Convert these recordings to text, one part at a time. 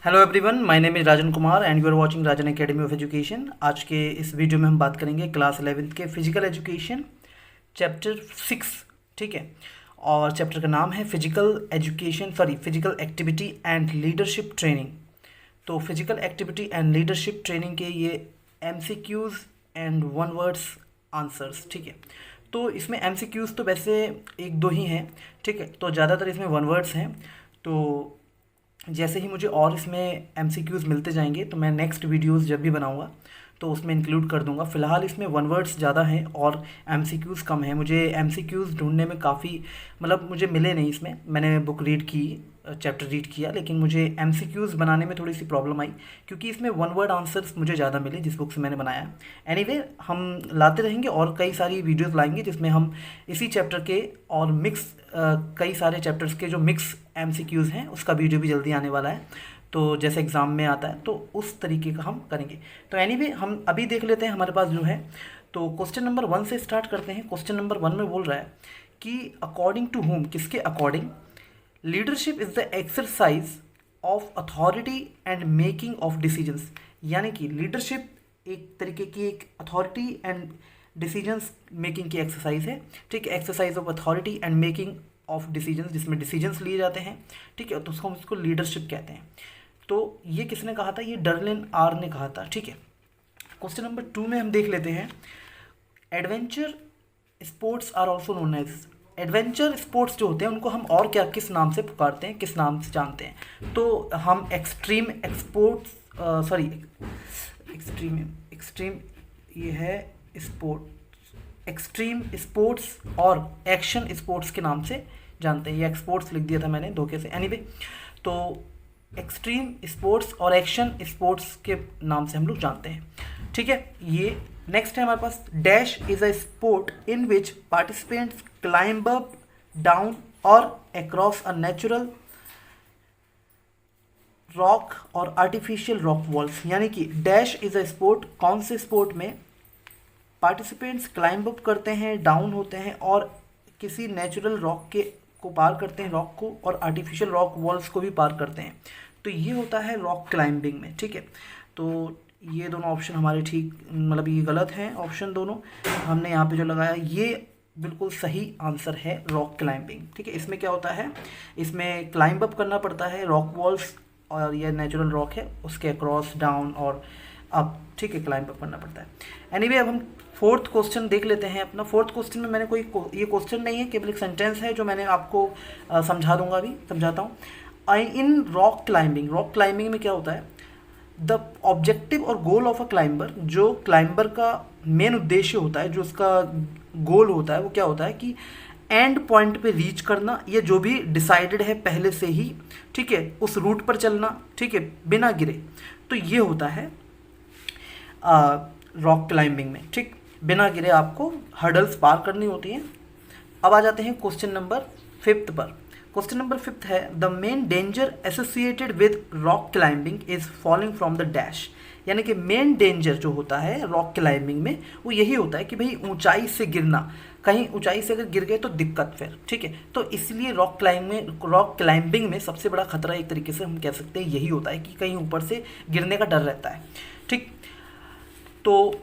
Hello everyone, my name is Rajan Kumar and you are watching Rajan academy of education. आज के इस video में हम बात करेंगे क्लास 11th के फिजिकल एजुकेशन चैप्टर 6। ठीक है, और चैप्टर का नाम है physical activity and leadership training. तो physical activity and leadership training के ये MCQs and one words answers. ठीक है, तो इसमें एमसीक्यूज़ तो वैसे एक दो ही हैं। ठीक है, तो ज़्यादातर इसमें वन वर्ड्स हैं। तो जैसे ही मुझे और इसमें एमसीक्यूज़ मिलते जाएंगे तो मैं नेक्स्ट वीडियोस जब भी बनाऊंगा तो उसमें इंक्लूड कर दूंगा। फ़िलहाल इसमें वन वर्ड्स ज़्यादा हैं और एमसीक्यूज़ कम हैं। मुझे एमसीक्यूज़ ढूंढने में काफ़ी मुझे मिले नहीं। इसमें मैंने बुक रीड की, चैप्टर रीड किया, लेकिन मुझे एमसीक्यूज़ बनाने में थोड़ी सी प्रॉब्लम आई क्योंकि इसमें वन वर्ड आंसर्स मुझे ज़्यादा मिले जिस बुक से मैंने बनाया। एनीवे, हम लाते रहेंगे और कई सारी वीडियोज़ लाएंगे जिसमें हम इसी चैप्टर के और कई सारे चैप्टर्स के जो मिक्स एमसीक्यूज़ हैं उसका वीडियो भी जल्दी आने वाला है। तो जैसे एग्ज़ाम में आता है तो उस तरीके का हम करेंगे। तो एनीवे, हम अभी देख लेते हैं हमारे पास जो है। तो क्वेश्चन नंबर 1 से स्टार्ट करते हैं। क्वेश्चन नंबर 1 में बोल रहा है कि अकॉर्डिंग टू होम, किसके according, leadership is the exercise of authority and making of decisions. यानी कि लीडरशिप एक तरीके की एक अथॉरिटी एंड डिसीजंस मेकिंग की एक्सरसाइज है। ठीक है, exercise of authority and making of decisions, जिसमें डिसीजंस लिए जाते हैं। ठीक है, तो उसको हम उसको लीडरशिप कहते हैं। तो ये किसने कहा था? ये डर्लिन आर ने कहा था। ठीक है, क्वेश्चन नंबर 2 में हम देख लेते हैं। Adventure sports are also known as, adventure sports जो होते हैं उनको हम और क्या किस नाम से पुकारते हैं, किस नाम से जानते हैं? तो हम एक्सट्रीम ये है एक्सट्रीम स्पोर्ट्स और एक्शन स्पोर्ट्स के नाम से जानते हैं। ये एक्सपोर्ट्स लिख दिया था मैंने धोखे से। एनीवे, तो एक्सट्रीम स्पोर्ट्स और एक्शन स्पोर्ट्स के नाम से हम लोग जानते हैं। ठीक है, ये नेक्स्ट है हमारे पास। Dash is a sport in which participants climb up, down और अक्रॉस अ नेचुरल रॉक और आर्टिफिशियल रॉक वॉल्स। यानी कि डैश इज अ स्पोर्ट, कौन से स्पोर्ट में पार्टिसिपेंट्स क्लाइंब अप करते हैं, डाउन होते हैं और किसी नेचुरल रॉक के को पार करते हैं, रॉक को, और आर्टिफिशियल रॉक वॉल्स को भी पार करते हैं। तो ये होता है रॉक क्लाइंबिंग में। ठीक है, तो ये दोनों ऑप्शन हमारे ये गलत हैं ऑप्शन दोनों। हमने यहाँ पे जो लगाया ये बिल्कुल सही आंसर है, रॉक क्लाइंबिंग। ठीक है, इसमें क्या होता है, इसमें क्लाइंब अप करना पड़ता है रॉक वॉल्स, और ये नेचुरल रॉक है उसके अक्रॉस, डाउन और अप। ठीक है, क्लाइंब अप करना पड़ता है। एनीवे, अब हम फोर्थ क्वेश्चन देख लेते हैं अपना। फोर्थ क्वेश्चन में मैंने ये क्वेश्चन नहीं है, केवल एक सेंटेंस है जो मैंने आपको समझाता हूँ। इन रॉक क्लाइंबिंग में क्या होता है? द ऑब्जेक्टिव और गोल ऑफ अ क्लाइंबर, जो क्लाइंबर का मेन उद्देश्य होता है, जो उसका गोल होता है, वो क्या होता है कि एंड पॉइंट पे रीच करना, ये जो भी डिसाइडेड है पहले से ही। ठीक है, उस रूट पर चलना, ठीक है, बिना गिरे। तो ये होता है रॉक क्लाइंबिंग में। ठीक, बिना गिरे आपको हर्डल्स पार करनी होती हैं। अब आ जाते हैं क्वेश्चन नंबर 5 पर। क्वेश्चन नंबर 5 है, the main danger associated with rock climbing is falling from the dash. यानी कि मेन डेंजर जो होता है रॉक क्लाइंबिंग में वो यही होता है कि भाई ऊंचाई से गिरना, कहीं ऊंचाई से अगर गिर गए तो दिक्कत फिर। ठीक है, तो इसलिए रॉक क्लाइंबिंग में सबसे बड़ा खतरा एक तरीके से हम कह सकते हैं यही होता है कि कहीं ऊपर से गिरने का डर रहता है। ठीक, तो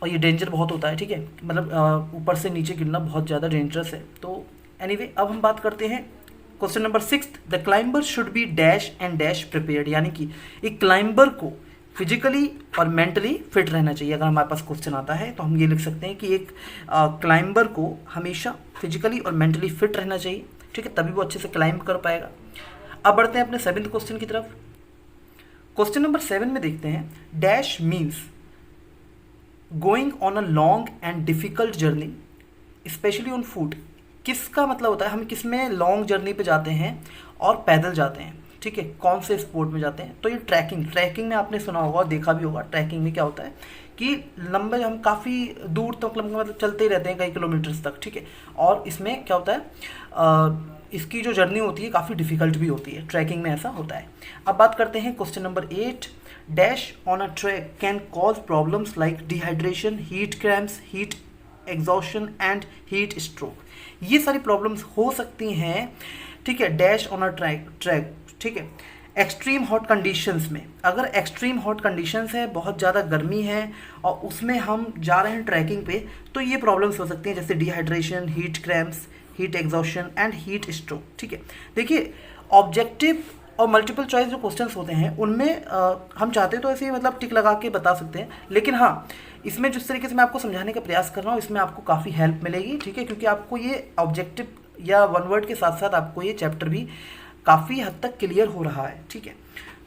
और ये डेंजर बहुत होता है। ठीक है, ऊपर से नीचे गिरना बहुत ज़्यादा डेंजरस है। तो एनीवे, अब हम बात करते हैं question number 6। The climber should be dash and dash prepared. यानी कि एक क्लाइंबर को फिजिकली और मेंटली फिट रहना चाहिए। अगर हमारे पास क्वेश्चन आता है तो हम ये लिख सकते हैं कि एक क्लाइंबर को हमेशा फिजिकली और मेंटली फिट रहना चाहिए। ठीक है, तभी वो अच्छे से क्लाइंब कर पाएगा। अब बढ़ते हैं अपने 7th क्वेश्चन की तरफ। क्वेश्चन नंबर 7 में देखते हैं, dash means going on a long and difficult journey specially on foot. किसका मतलब होता है, हम किस में लॉन्ग जर्नी पे जाते हैं और पैदल जाते हैं। ठीक है, कौन से स्पोर्ट में जाते हैं? तो ये ट्रैकिंग में आपने सुना होगा और देखा भी होगा। ट्रैकिंग में क्या होता है कि लंबे हम काफ़ी दूर तक चलते ही रहते हैं, कई किलोमीटर्स तक। ठीक है, और इसमें क्या होता है, इसकी जो जर्नी होती है काफ़ी डिफ़िकल्ट भी होती है। ट्रैकिंग में ऐसा होता है। अब बात करते हैं question number 8। Dash on a track can cause problems like dehydration, heat cramps, heat exhaustion and heat stroke. ये सारी प्रॉब्लम्स हो सकती हैं। ठीक है, डैश ऑन अ ट्रैक। ठीक है, एक्सट्रीम हॉट कंडीशंस में, अगर एक्सट्रीम हॉट कंडीशंस है, बहुत ज़्यादा गर्मी है और उसमें हम जा रहे हैं ट्रैकिंग पे, तो ये प्रॉब्लम्स हो सकती हैं जैसे dehydration, heat cramps, heat exhaustion and heat stroke. ठीक है, देखिए ऑब्जेक्टिव और मल्टीपल चॉइस जो क्वेश्चंस होते हैं उनमें हम चाहते तो ऐसे ही मतलब टिक लगा के बता सकते हैं, लेकिन हाँ इसमें जिस तरीके से मैं आपको समझाने का प्रयास कर रहा हूँ इसमें आपको काफ़ी हेल्प मिलेगी। ठीक है, क्योंकि आपको ये ऑब्जेक्टिव या वन वर्ड के साथ साथ आपको ये चैप्टर भी काफ़ी हद तक क्लियर हो रहा है। ठीक है,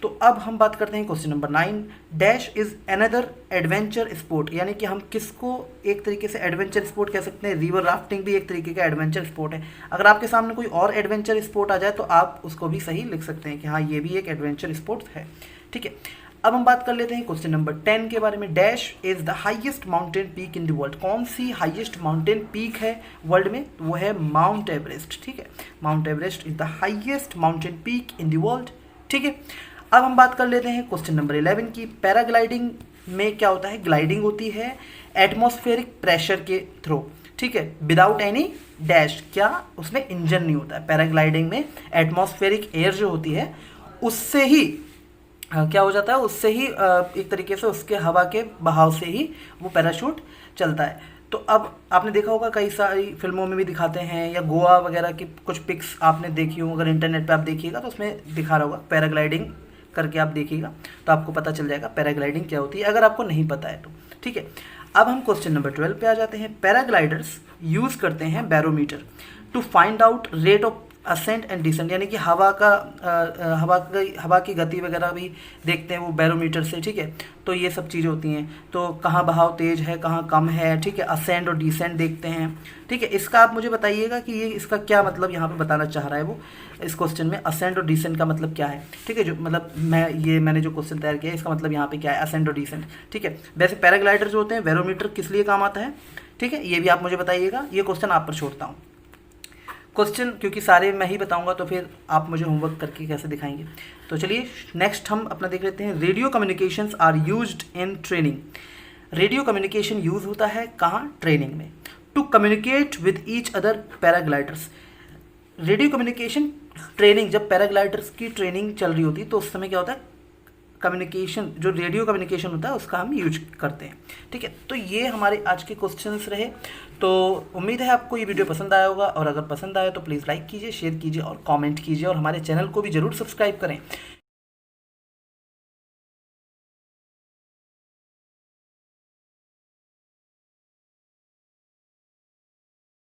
तो अब हम बात करते हैं question number 9। Dash is another adventure sport, यानी कि हम किसको एक तरीके से एडवेंचर स्पोर्ट कह सकते हैं। रिवर राफ्टिंग भी एक तरीके का एडवेंचर स्पोर्ट है। अगर आपके सामने कोई और एडवेंचर स्पोर्ट आ जाए तो आप उसको भी सही लिख सकते हैं कि हाँ ये भी एक एडवेंचर स्पोर्ट है। ठीक है, अब हम बात कर लेते हैं क्वेश्चन नंबर 10 के बारे में। Dash is the highest mountain peak in the world, कौन सी हाईएस्ट माउंटेन पीक है वर्ल्ड में, तो वो है माउंट एवरेस्ट। ठीक है, mount Everest is the highest mountain peak in the world. ठीक है, अब हम बात कर लेते हैं क्वेश्चन नंबर 11 की। पैराग्लाइडिंग में क्या होता है, ग्लाइडिंग होती है एटमॉस्फेरिक प्रेशर के थ्रू। ठीक है, विदाउट एनी डैश, क्या उसमें इंजन नहीं होता है। पैराग्लाइडिंग में एटमॉस्फेरिक एयर जो होती है उससे ही क्या हो जाता है, उससे ही एक तरीके से उसके हवा के बहाव से ही वो पैराशूट चलता है। तो अब आपने देखा होगा कई सारी फिल्मों में भी दिखाते हैं, या गोवा वगैरह की कुछ पिक्स आपने देखी हो, अगर इंटरनेट पे आप देखिएगा तो उसमें दिखा रहा होगा पैराग्लाइडिंग करके, आप देखिएगा तो आपको पता चल जाएगा पैराग्लाइडिंग क्या होती है, अगर आपको नहीं पता है तो। ठीक है, अब हम क्वेश्चन नंबर 12 पे आ जाते हैं। पैराग्लाइडर्स यूज़ करते हैं barometer to find out rate of ascent and descent, यानी कि हवा की गति वगैरह भी देखते हैं वो बैरोमीटर से। ठीक है, तो ये सब चीज़ें होती हैं, तो कहाँ बहाव तेज है कहाँ कम है। ठीक है, असेंट और डिसेंट देखते हैं। ठीक है, इसका आप मुझे बताइएगा कि ये इसका क्या मतलब यहाँ पे बताना चाह रहा है वो इस क्वेश्चन में, असेंट और डिसेंट का मतलब क्या है। ठीक है, जो मतलब मैंने जो क्वेश्चन तैयार किया है इसका मतलब यहाँ पे क्या है, असेंट और डिसेंट। ठीक है, वैसे पैराग्लाइडर जो होते हैं बैरोमीटर किस लिए काम आता है, ठीक है, ये भी आप मुझे बताइएगा। ये क्वेश्चन आप पर छोड़ता हूँ क्वेश्चन, क्योंकि सारे मैं ही बताऊंगा तो फिर आप मुझे होमवर्क करके कैसे दिखाएंगे। तो चलिए नेक्स्ट हम अपना देख लेते हैं। Radio communications are used in training, radio communication use होता है कहाँ, ट्रेनिंग में। To communicate with each other paragliders, radio communication training, जब पैराग्लाइडर्स की ट्रेनिंग चल रही होती है तो उस समय क्या होता है, कम्युनिकेशन जो रेडियो कम्युनिकेशन होता है उसका हम यूज करते हैं। ठीक है, तो ये हमारे आज के क्वेश्चंस रहे। तो उम्मीद है आपको ये वीडियो पसंद आया होगा, और अगर पसंद आया तो प्लीज़ लाइक कीजिए, शेयर कीजिए और कमेंट कीजिए, और हमारे चैनल को भी ज़रूर सब्सक्राइब करें,